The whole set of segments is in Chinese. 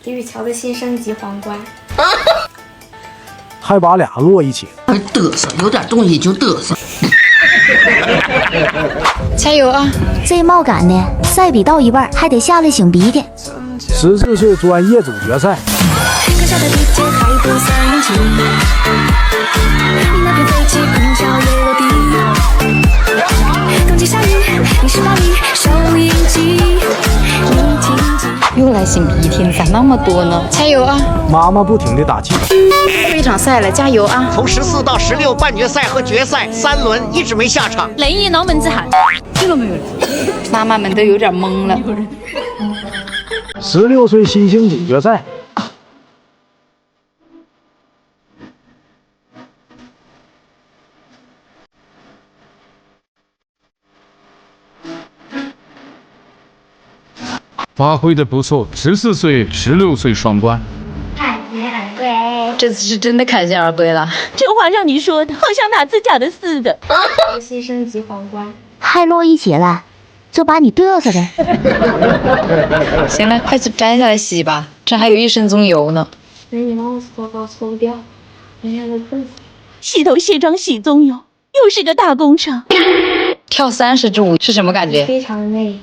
李宇桥的新升级皇冠，还把俩摞一起，还嘚瑟，有点东西就嘚瑟。加油啊！这冒杆的赛比到一半还得下来擤鼻涕。14岁专业组决赛。又来擤鼻涕，咋那么多呢？加油啊！妈妈不停地打气。这一场赛了，加油啊！从14到16半决赛和决赛3轮一直没下场。雷毅脑门子喊，听到没有？妈妈们都有点懵了。16岁新星组决赛。发挥的不错，14岁、16岁双冠。看见而归，这次是真的看见而归了。这话让你说的，好像哪次假的似的。新升级皇冠，还摞一起了，这把你嘚瑟的。行了，快去摘下来洗吧，这还有一身棕油呢。那你帮我搓高搓不掉，人家的字。洗头卸妆洗棕油，又是个大工程。跳30支舞是什么感觉？非常累，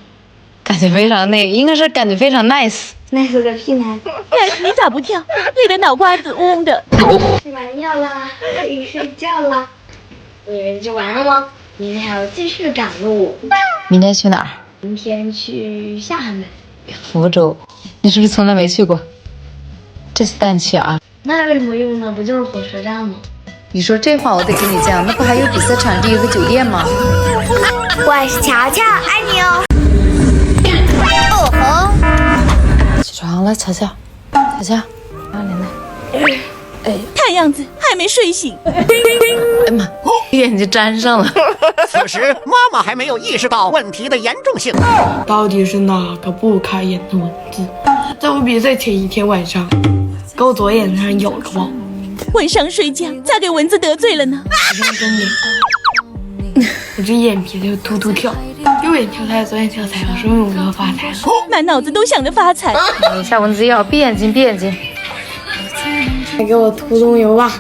感觉非常那个，应该是感觉非常 nice。那是个屁男。你咋不跳？累得脑瓜子嗡的。吃完药啦，可以睡觉啦。你以为就完了吗？明天还要继续赶路。明天去哪儿？明天去厦门。福州。你是不是从来没去过？这次带你去啊。那有什么用呢？不就是火车站吗？你说这话我得跟你讲，那不还有比赛场地有个酒店吗？我是乔乔，爱你哦。起床了，乔乔，乔乔，来，看样子还没睡醒。哎呀妈，眼睛粘上了。此时妈妈还没有意识到问题的严重性。到底是哪个不开眼的蚊子，在我比赛前一天晚上，给我左眼上咬了个包。晚上睡觉咋给蚊子得罪了呢？我这眼皮就突突跳，右眼跳财，左眼跳财，说明我要发财了。满脑子都想着发财。下蚊子药，闭眼睛，闭眼睛。来给我涂棕油吧，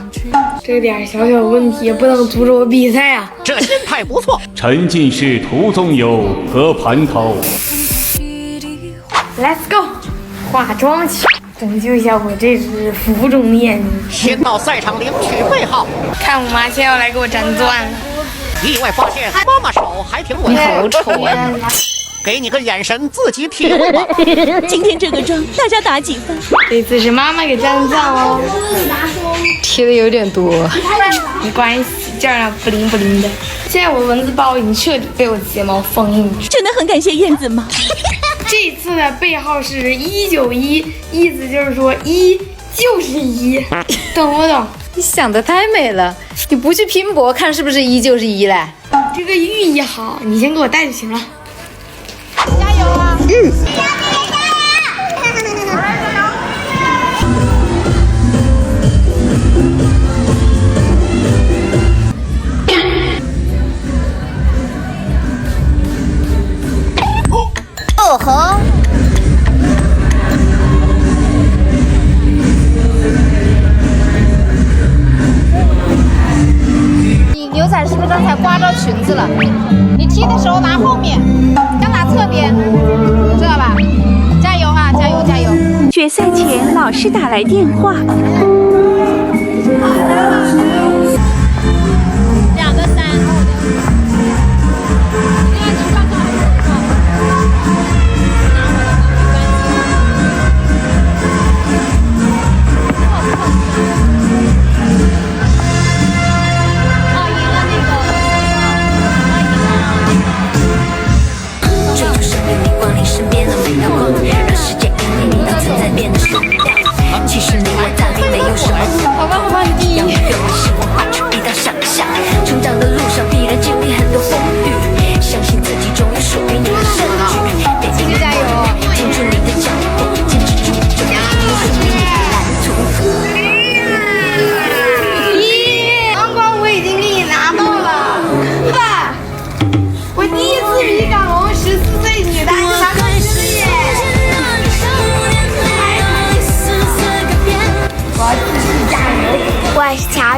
这点小小问题也不能阻止我比赛啊！这心态不错。沉浸式涂棕油和盘头。Let's go， 化妆去，拯救一下我这只浮肿的眼睛。先到赛场领取背号。看我妈先要来给我粘钻了，意外发现妈妈手还挺稳。你好丑啊！给你个眼神，自己体会吧。今天这个妆大家打几分？这次是妈妈给粘钻哦，贴的有点多。没关系，这样不灵不灵的。现在我蚊子包已经彻底被我睫毛封印住。真的很感谢燕子妈。这次的背号是191，意思就是说1就是1，懂不懂？你想的太美了，你不去拼搏，看是不是1就是1嘞？这个寓意好，你先给我带就行了。加油啊！哦吼！你牛仔是不是刚才刮着裙子了？你踢的时候拿后面，要拿侧边，知道吧？加油啊！加油加油！决赛前老师打来电话。2个3。其实你我到底没有什么。好吧，你第一。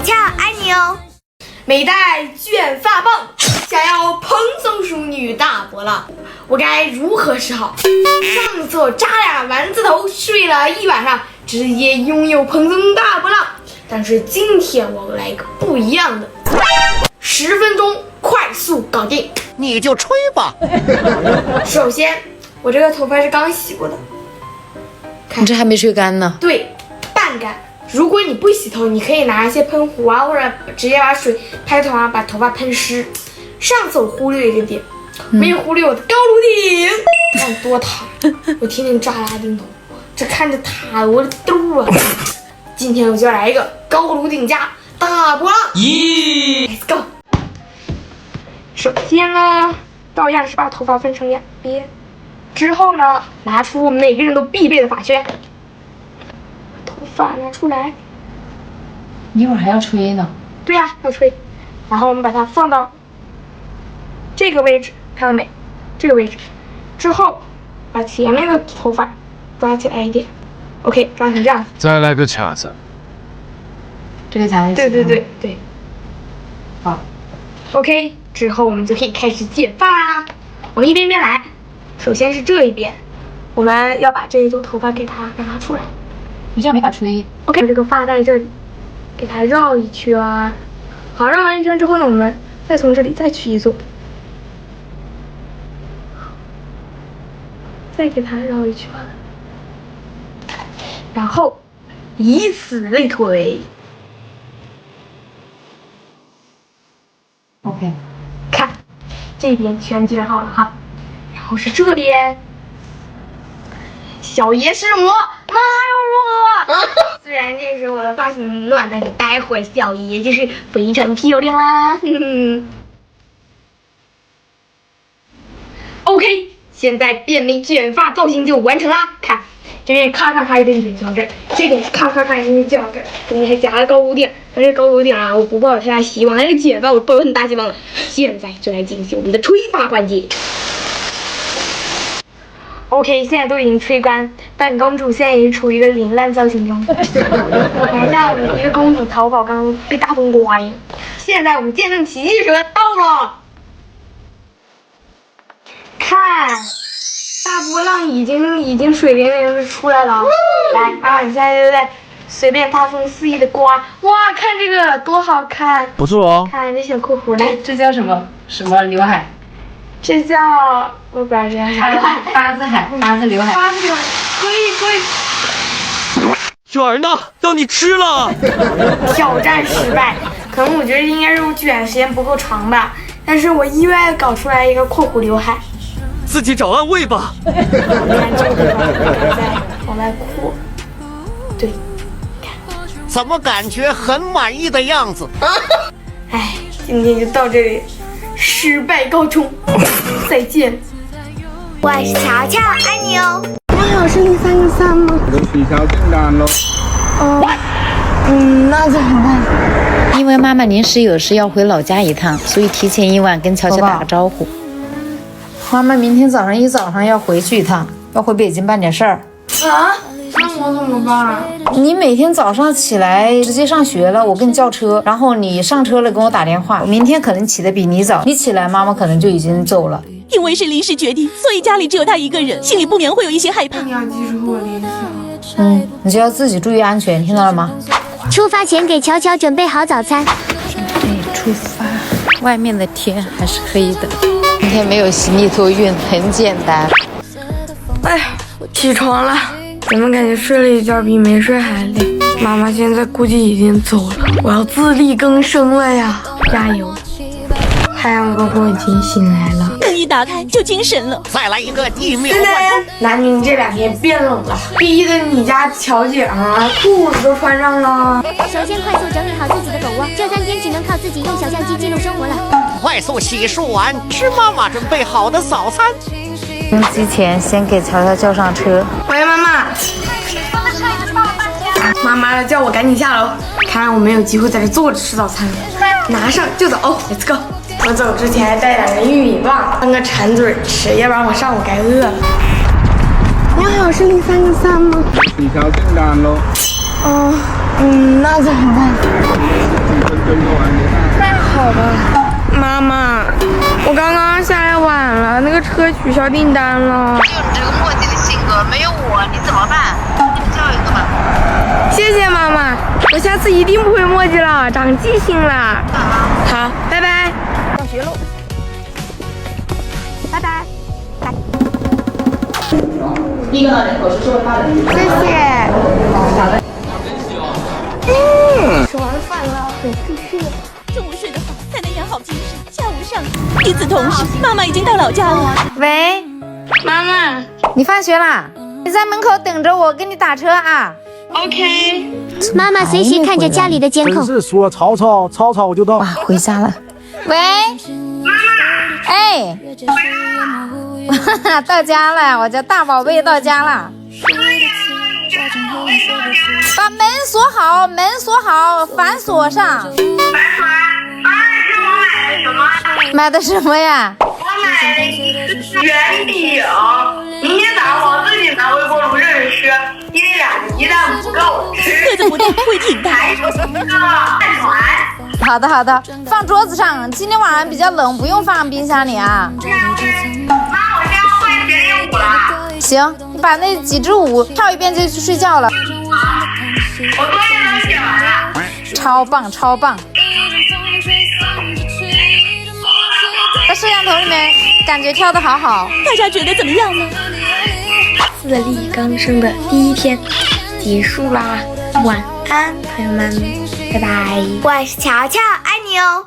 巧，爱你哦。没带卷发棒，想要蓬松淑女大波浪，我该如何是好？上次我扎俩丸子头，睡了一晚上，直接拥有蓬松大波浪。但是今天我来一个不一样的，10分钟快速搞定。你就吹吧。首先，我这个头发是刚洗过的，你这还没吹干呢。对，半干。如果你不洗头，你可以拿一些喷壶啊，或者直接把水拍头上把头发喷湿。上次我忽略一个点，没有忽略我的高颅顶，看多塌！我天天扎拉丁头，这看着塌我的兜啊！今天我就要来一个高颅顶加大波浪。Let's go！ 首先呢，照样是把头发分成两边，之后呢，拿出我们每个人都必备的发圈。头发拿出来，一会儿还要吹呢。对呀，要吹。然后我们把它放到这个位置，看到没？这个位置。之后把前面的头发抓起来一点 ，OK， 抓成这样。再来个卡子。这个才对。好 ，OK， 之后我们就可以开始剪发啦。我们一边边来。首先是这一边，我们要把这一撮头发给它拿出来。你这样没法吹。OK， 这个发在这里，给它绕一圈。好，绕完一圈之后呢，我们再从这里再取一撮，再给它绕一圈，然后以此类推。OK， 看，这边全卷好了哈，然后是这边。小爷是我，哪有我？虽然这时我的发型乱，但是待会儿小爷就是非常漂亮啦。OK， 现在便利卷发造型就完成啦。看，这边咔咔咔一点就到这儿，这边咔咔咔一点就到这儿，中间还夹了高颅顶。但是高颅顶啊，我不抱有太大希望，但是卷发我抱有很大希望了。现在就来进行我们的吹发环节。OK， 现在都已经吹干，本公主现在也处于一个凌乱造型中。我看一下我们一个公主淘宝刚刚被大风刮呀。现在我们见证奇迹时刻到了，看，大波浪已经水灵灵的出来了。来啊，你现在就在随便大风肆意的刮，哇，看这个多好看，不错哦。看这小括弧，来，这叫什么刘海？这叫我不知道这叫啥。八字刘海。八字刘海，可以。卷儿呢？让你吃了。挑战失败，可能我觉得应该是我卷的时间不够长吧，但是我意外搞出来一个括弧刘海。自己找安慰吧。你看这个地方再往外扩，对，看。怎么感觉很满意的样子？哎，今天就到这里。失败告终，再见。我是乔乔，爱你哦。你好，是0303吗？那怎么办？因为妈妈临时有事要回老家一趟，所以提前1晚跟乔乔打个招呼。妈妈明天早上要回去一趟，要回北京办点事儿。啊？那我怎么办？你每天早上起来直接上学了，我给你叫车，然后你上车了跟我打电话。明天可能起得比你早，你起来妈妈可能就已经走了。因为是临时决定，所以家里只有他一个人，心里不免会有一些害怕。你要及时和我联系啊。你就要自己注意安全，听到了吗？出发前给乔乔准备好早餐。出发，外面的天还是黑的。今天没有行李托运，很简单。哎呀，起床了。怎么感觉睡了一觉比没睡还累？妈妈现在估计已经走了，我要自力更生了呀！加油！太阳哥哥已经醒来了，灯一打开就精神了。再来一个1秒万中。南宁这2天变冷了，逼得你家乔姐啊，裤子都穿上了。首先快速整理好自己的狗窝，这3天只能靠自己用小相机记录生活了。快速洗漱完，吃妈妈准备好的早餐。登机前先给乔乔叫上车。喂，妈妈。妈妈叫我赶紧下楼，看来我没有机会在这坐着吃早餐了。拿上就走 ，Let's go。我走之前还带2个玉米棒当个馋嘴吃，要不然我上午该饿了。你好，是0303吗？你调订单喽。哦。那怎么办？那好吧。妈妈，我刚刚下来晚了，那个车取消订单了。就你这个磨叽的性格，没有我你怎么办？你叫一个吧。谢谢妈妈，我下次一定不会磨叽了，长记性了。好，拜拜。上学喽，拜拜。第一个呢，人口是社会发展。谢谢。好的。吃完饭了，很继续。中午睡得好，才能养好精神，下午上课。与此同时，妈妈已经到老家了。喂，妈妈你放学啦？你在门口等着我，给你打车啊。 ，OK。妈妈随时看着家里的监控。真是说曹操，曹操就到。哇，回家了。喂，哎，到家了，我家大宝贝到家了。把门锁好，门锁好，反锁上。买的什么呀？我买的圆饼，明天早上我自己拿微波炉热着吃，因为2个鸡蛋不够吃。个子不大，会挺大。还有一个饭团。好的好的，放桌子上。今天晚上比较冷，不用放冰箱里啊。妈，我现在会学练舞了。行，你把那几支舞跳一遍就去睡觉了。我作业都写完了。超棒超棒。在摄像头里面感觉跳得好好。大家觉得怎么样呢？自力更生的第一天结束啦，晚安，朋友们，拜拜。我是乔乔，爱你哦。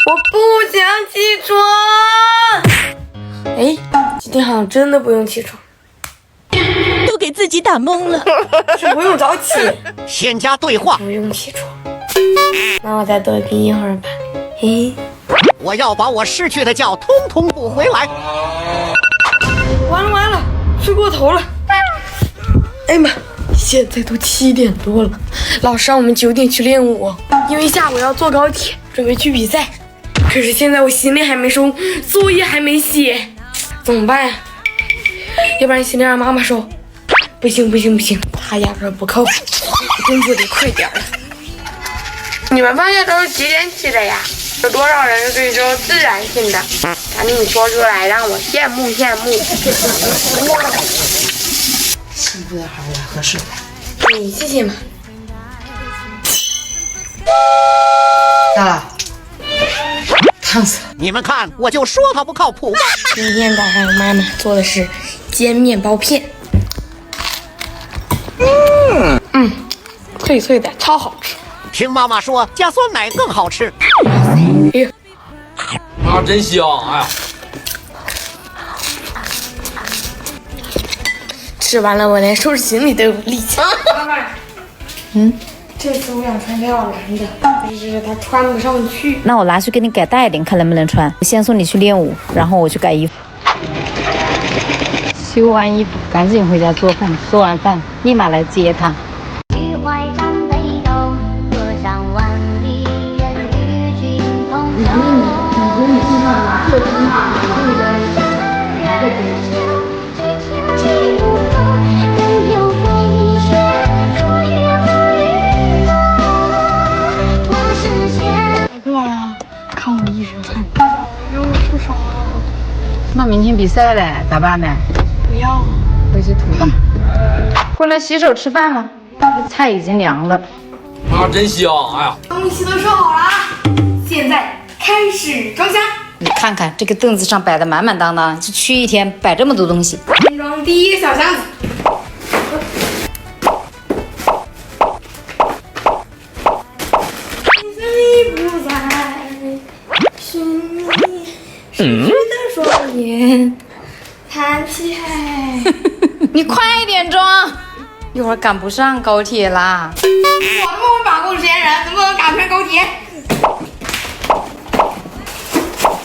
我不想起床。哎，今天好像真的不用起床，都给自己打懵了。是不用早起，先加对话。不用起床。那我再多盯一会儿吧。嘿。我要把我失去的觉通通补回来。完了完了，睡过头了。哎呀妈，现在都7点多了，老师让我们9点去练舞，因为下午要坐高铁准备去比赛。可是现在我行李还没收，作业还没写，怎么办呀？要不然行李让妈妈收？不行不行不行，她压根不靠谱，工作得快点了。你们放学都是几点起的呀？有多少人是追求自然性的？赶紧说出来，让我羡慕羡慕。幸福的孩子合适。谢谢嘛。到了，烫死了。你们看，我就说他不靠谱。今天早上妈妈做的是煎面包片，脆脆的，超好吃。听妈妈说，加酸奶更好吃。哎呦，啊，真香！哎呀，吃完了我连收拾行李都有力气。妈妈，这次我想穿条蓝的，但是它穿不上去。那我拿去给你改大一点，看能不能穿。我先送你去练舞，然后我去改衣服。修完衣服，赶紧回家做饭，做完饭立马来接他。干嘛呀？看我一身汗。又受伤了。那明天比赛嘞，咋办呢？不要。回去涂吧。过来洗手吃饭了，菜已经凉了。啊，真香！哎呀，东西都收好了，现在开始装箱。你看看这个凳子上摆的满满当当，就去一天摆这么多东西。先装第一个小箱子。你不在，是你失去的双眼，叹气海。你快点装，一会儿赶不上高铁啦。我这么会把控时间人，怎么能赶不上高铁？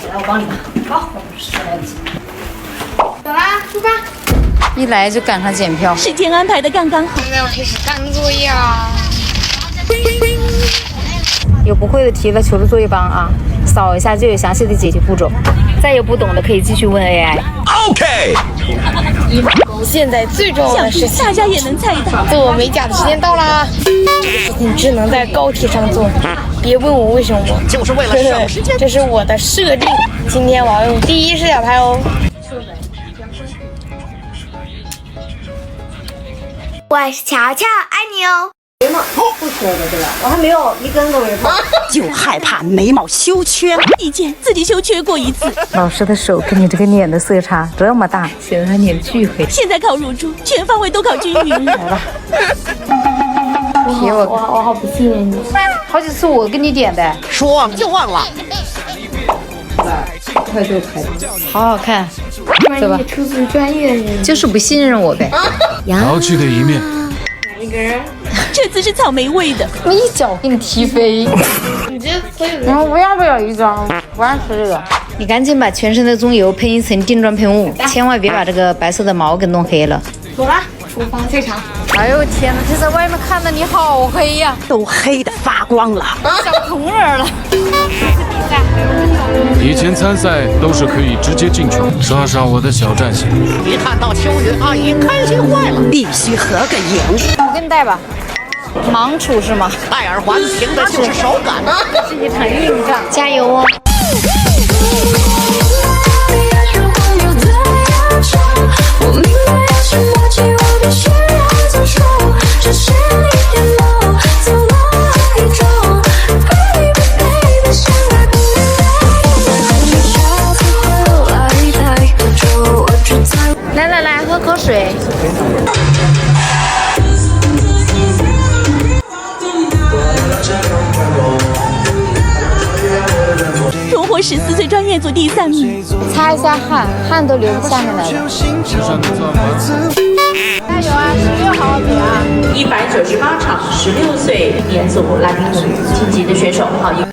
来，我帮你吧。好，走啦，出发。一来就赶上检票，时间安排的刚刚好。现在我开始干作业啊。有不会的题了，求助作业帮啊，扫一下就有详细的解题步骤。再有不懂的可以继续问 AI。OK。现在最重要的事情，大家也能猜到，做美甲的时间到啦！这个事情只能在高铁上做，别问我为什么，就是为了省时间。这是我的设定。今天我要用第一视角拍哦。我是乔乔，爱你哦。不说的对吧？我还没有一根都没碰。就害怕眉毛修缺。以前自己修缺过一次，老师的手跟你这个脸的色差这么大，显得他脸巨黑。现在考入珠，全方位都考均匀了。来吧，我好不信任你。好几次我给你点的，说忘就忘了。快就拍，好好看，走吧。出自专业的人，就是不信任我呗。淘气的一面。哪个人？这次是草莓味的，我一脚给你踢飞。你这所有然后我要不要一张？不爱吃这个。你赶紧把全身的棕油喷一层定妆喷雾，千万别把这个白色的毛给弄黑了。走啦，厨房最长。哎呦天哪，这在外面看的你好黑呀，都黑得发光了。像红人了。以前参赛都是可以直接进去，刷刷我的小战线。一看到秋云阿姨，开心坏了，必须合个影。我给你戴吧，盲处是吗？戴耳环凭的就是手感。是一场硬仗，加油哦！来，喝口水。荣获14岁专业组第3名。擦一下汗，汗都流到下面来了。加油啊！16号米啊！198场16岁年组拉丁舞晋级的选手好一。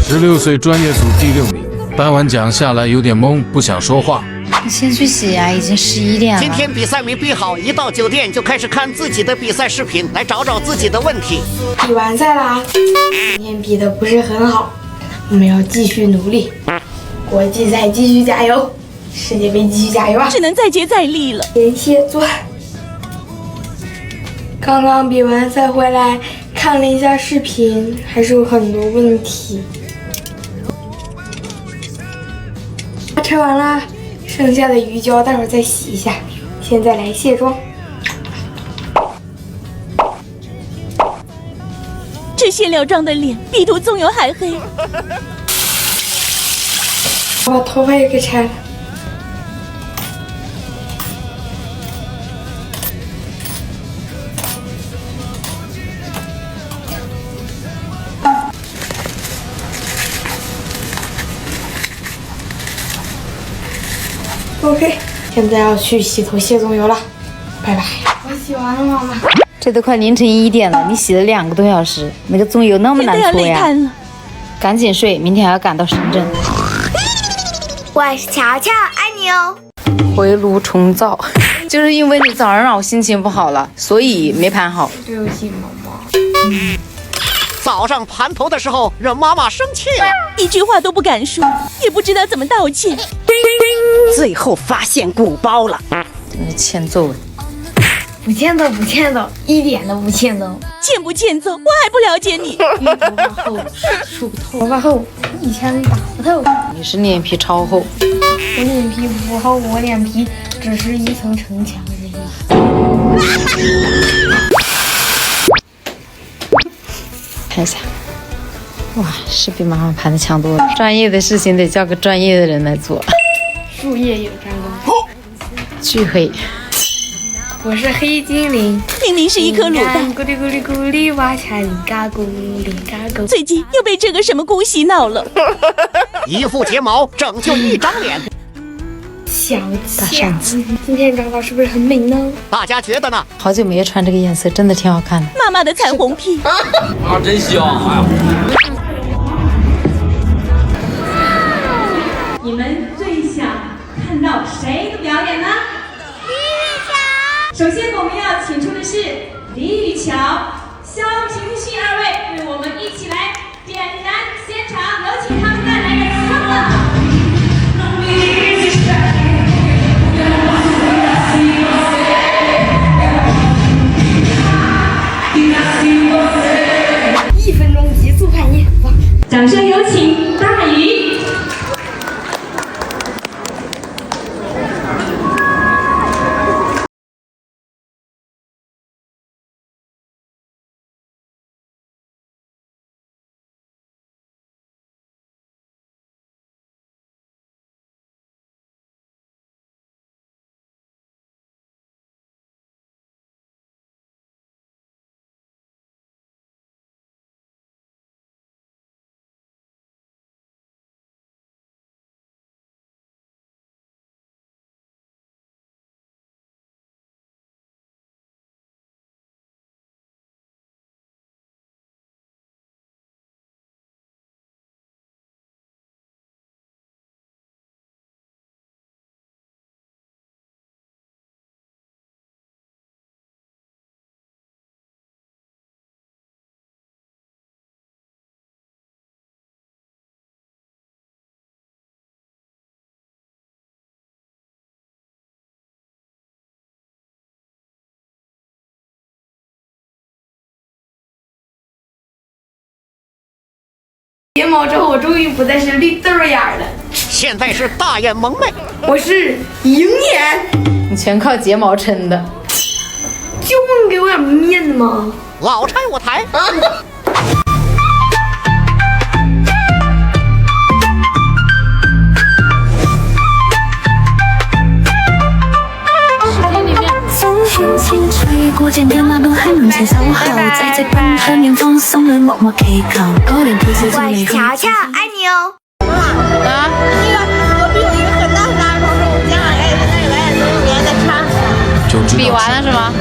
16岁专业组第6名，颁完奖下来有点懵，不想说话。你先去洗呀，已经11点了。今天比赛没比好，一到酒店就开始看自己的比赛视频，来找找自己的问题。比完赛啦，今天比的不是很好，我们要继续努力，国际赛继续加油，世界杯继续加油啊！只能再接再厉了。天蝎座，刚刚比完赛回来，看了一下视频，还是有很多问题。吃完啦，剩下的鱼胶待会儿再洗一下。现在来卸妆。这卸了妆的脸比涂棕油还黑。我把头发也给拆了。OK， 现在要去洗头卸棕油了，拜拜。我洗完了，妈妈。这都快凌晨1点了，你洗了2个多小时，那个棕油那么难搓呀！赶紧睡，明天还要赶到深圳。我是乔乔，爱你哦。回炉重造，就是因为你早上让我心情不好了，所以没盘好。对不起，妈妈。早上盘头的时候惹妈妈生气了，一句话都不敢说，也不知道怎么道歉。最后发现鼓包了，真是欠揍！不欠揍，不欠揍，一点都不欠揍。欠不欠揍，我还不了解你。因为头发厚，梳不透。头发厚，一枪打不透。你是脸皮超厚。我脸皮不厚，我脸皮只是一层城墙而已。看一下，哇，是比妈妈盘的强多了。专业的事情得叫个专业的人来做。术业有专攻，巨黑。我是黑精灵，明明是一颗卤蛋。咕哩咕哩咕哩哇嚓里嘎咕哩嘎咕。最近又被这个什么菇洗脑了。一副睫毛拯救一张脸。小强，今天长到是不是很美呢？大家觉得呢？好久没有穿这个颜色，真的挺好看的。妈妈的彩虹屁啊，真香！哎呀，你们最想看到到谁的表演呢？李宇桥。首先我们要请出的是李宇桥、肖晴旭二位，为我们一起来点燃现场，有请他们带来的他们。1分钟急速看演，掌声有请大宇。睫毛之后，我终于不再是绿豆眼了，现在是大眼萌妹，我是鹰眼。你全靠睫毛撑的，就不能给我点面子吗？老拆我台。风吹过渐渐那都还能接受后，在这半和面放松的默默 K 口，高点配色最美好。乔乔，爱你哦。啊，那个隔壁有一个很大很大的同事，我们家来在唱，比完了是吗？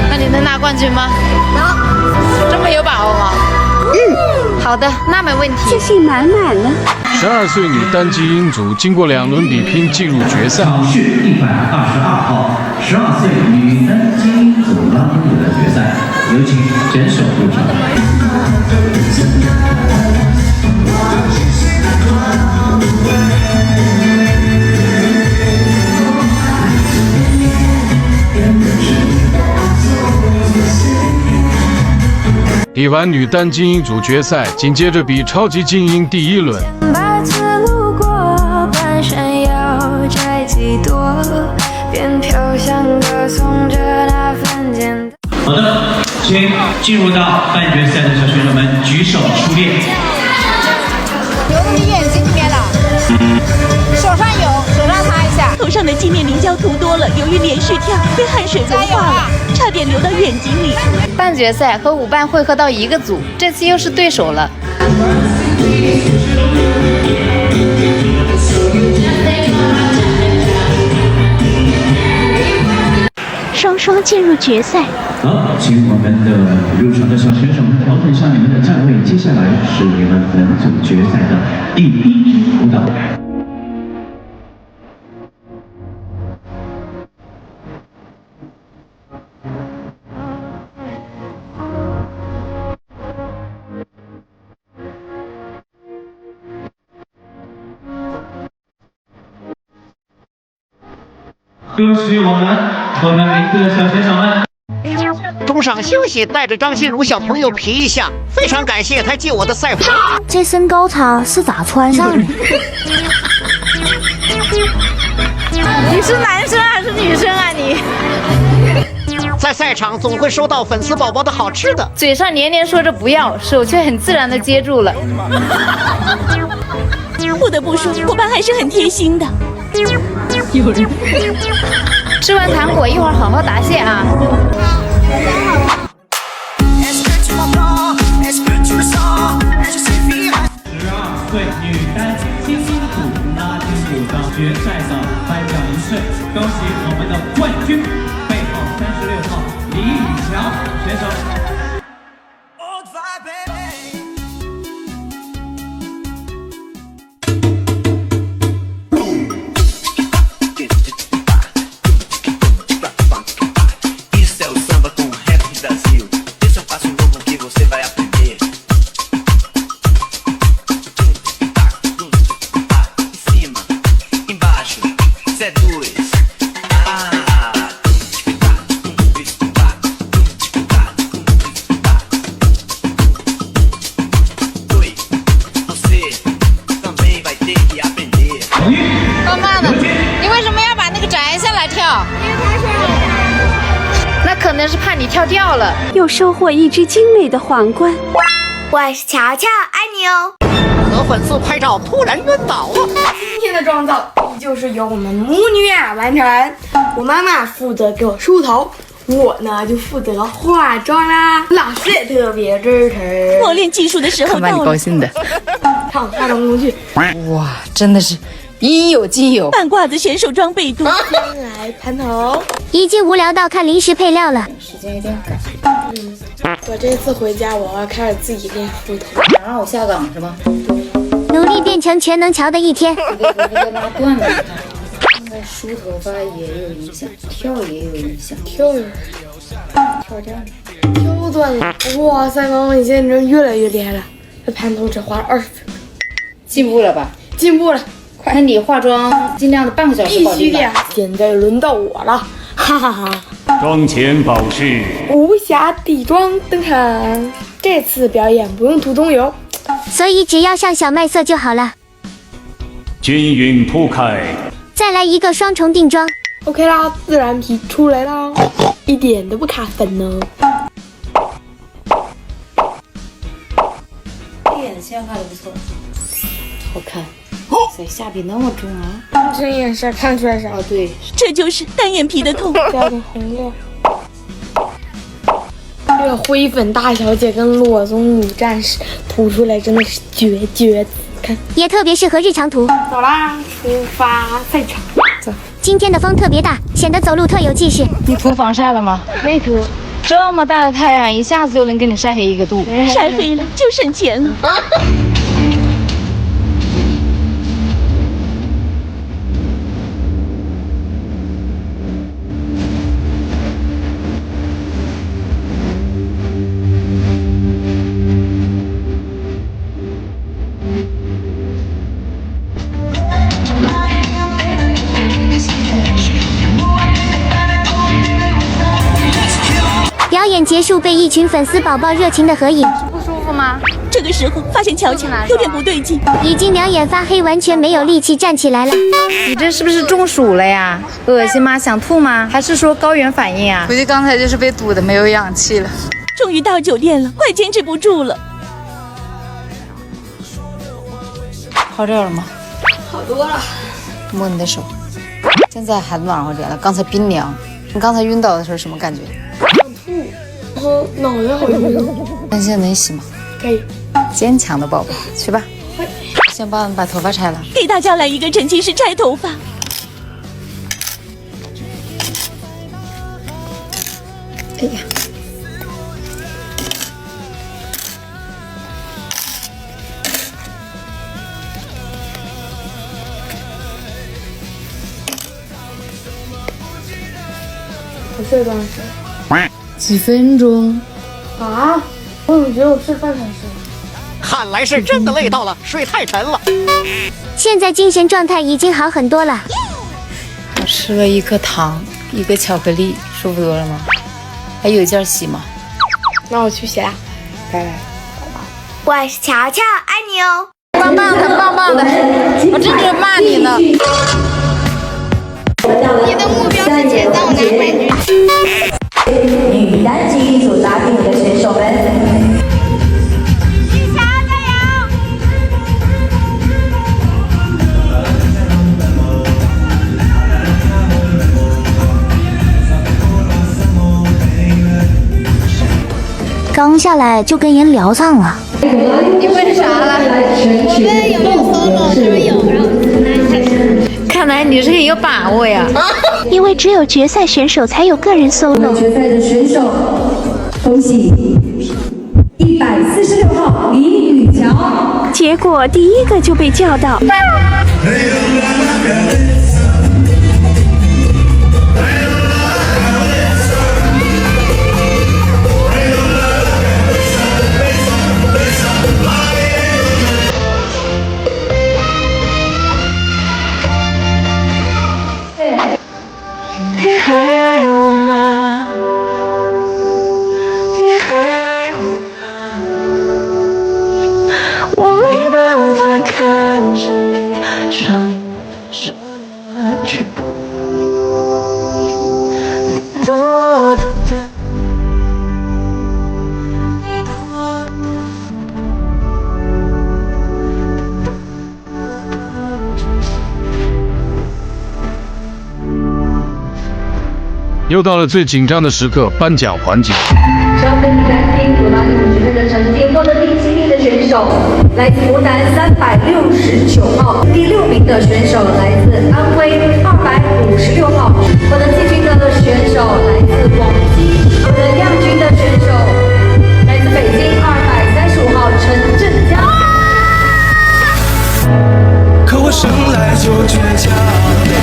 那你能拿冠军吗？能，这么有把握吗？好的，那没问题。自信满满的。12岁女单机英组经过2轮比拼进入决赛。是122号12岁女单机英组拉丁舞的决赛，有请选手入场。比完女单精英组决赛，紧接着比超级精英第1轮。好的，请进入到半决赛的小选手们举手出列。流到你眼睛里面了，手上有，手上擦一下。头上的镜面凝胶涂多了，由于连续跳被汗水融化了，差点流到眼睛里。半决赛和舞伴汇合到一个组，这次又是对手了。双双进入决赛。好，请我们的入场的小选手们调整一下你们的站位，接下来是你们本组决赛的第1支舞蹈。恭喜我们名字的小选手们。中场休息，带着张心如小朋友皮一下，非常感谢他借我的赛服。这身高叉是咋穿上的？你是男生还是女生啊你？在赛场总会收到粉丝宝宝的好吃的，嘴上连连说着不要，手却很自然的接住了。不得不说，伙伴还是很贴心的。有人吃完糖果，一会儿好好答谢啊。12岁女单精英组拉丁舞的决赛的颁奖仪式，恭喜我们的冠军，背号36号李宇桥选手。能是怕你跳掉了。又收获一只精美的皇冠。我是乔乔，爱你哦。和粉丝拍照突然晕倒了。今天的妆造依旧是由我们母女完成。我妈妈负责给我梳头，我呢就负责化妆啦。老师也特别支持。磨练技术的时候看把你高兴的。看我化妆工具，哇，真的是应有尽有。半挂子选手装备多。先来盘头，已经无聊到看零食配料了。时间有点赶。我这次回家我要开始自己练梳头。想让我下岗是吗？努力变成全能乔的一天。这个拉断了，现在梳头发也有影响，跳也有影响，跳断了。哇塞，妈妈你现在真越来越厉害了，这盘头只花了20分钟，进步了吧？进步了。快，那你化妆尽量的半个小时搞定吧。现在轮到我了，哈哈哈。妆前保湿，无瑕底妆登场。这次表演不用涂棕油，所以只要上小麦色就好了。均匀铺开，再来一个双重定妆。OK 啦，自然皮出来啦，一点都不卡粉呢。眼线画的不错，好看。谁下笔那么重啊？这眼神看出来啥？哦，对，这就是单眼皮的痛。加点红料。这个灰粉大小姐跟裸棕女战士涂出来真的是绝，看也特别适合日常涂。走啦，出发赛场。走。今天的风特别大，显得走路特有气势。你涂防晒了吗？没涂。这么大的太阳，一下子就能给你晒黑1个度。晒黑了就省钱了。表演结束，被一群粉丝宝宝热情的合影。不舒服吗？这个时候发现乔乔有点不对劲，已经两眼发黑，完全没有力气站起来了。你这是不是中暑了呀？恶心吗？想吐吗？还是说高原反应啊？估计刚才就是被堵的没有氧气了。终于到酒店了，快坚持不住了。好点了吗？好多了。摸你的手，现在还暖和点了，刚才冰凉。你刚才晕倒的时候什么感觉？想吐，然后脑袋好晕。那现在能洗吗？可以。坚强的宝宝，去吧。先帮你把头发拆了。给大家来一个整齐式拆头发。哎呀。我睡多长时间？几分钟啊？我怎么觉得我睡半小时？看来是真的累到了，睡太沉了。现在精神状态已经好很多了。我吃了1颗糖，1个巧克力，舒服多了吗？还有件洗吗？那我去洗啦，拜拜。我是乔乔，爱你哦。棒棒的，棒棒的，我真是骂你呢。你的目标是捡到男冠军。女单竞技组拉丁舞的选手们，雨乔加油！刚下来就跟人聊上了。你问啥了？我问有没有 solo， 他说有，然后我就跟他开始。看来你是很有把握呀。因为只有决赛选手才有个人 solo。决赛的选手，恭喜146号李雨乔。结果第一个就被叫到。你还爱我吗？你还爱我吗？我没办法看着你唱什么去，多的又到了最紧张的时刻，颁奖环节。稍跟你单听夺拿50分的成绩，获得第7名的选手来自湖南369号，第6名的选手来自安徽256号，获得季军的选手来自广西，获得亚军的选手来自北京235号陈振江。可我生来就倔强，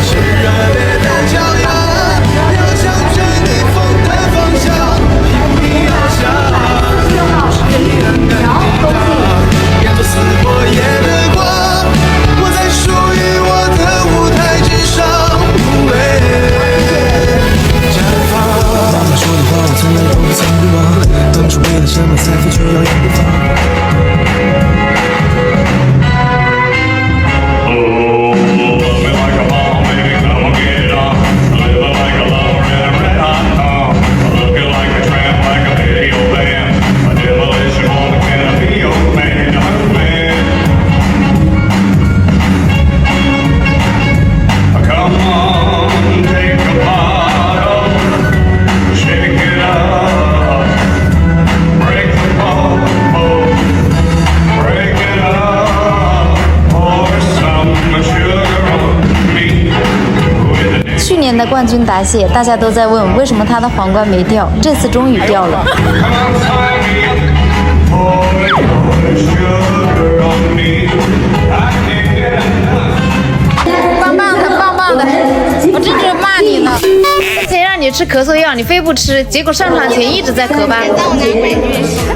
是热烈的骄阳，要向着逆风的方向拼命翱翔，是一人的抵挡，要做撕破夜的光，我在属于我的舞台之上无畏绽放。妈妈说的话我从来都不曾遗忘，当初为了什么财富却要远不放。去年的冠军答谢，大家都在问为什么他的皇冠没掉，这次终于掉了。棒棒的，棒棒的，我真是骂你呢！之前让你吃咳嗽药，你非不吃，结果上场前一直在咳吧？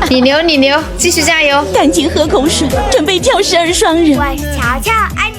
你牛，你牛，继续加油！赶紧喝口水，准备跳12双人。我是乔乔，爱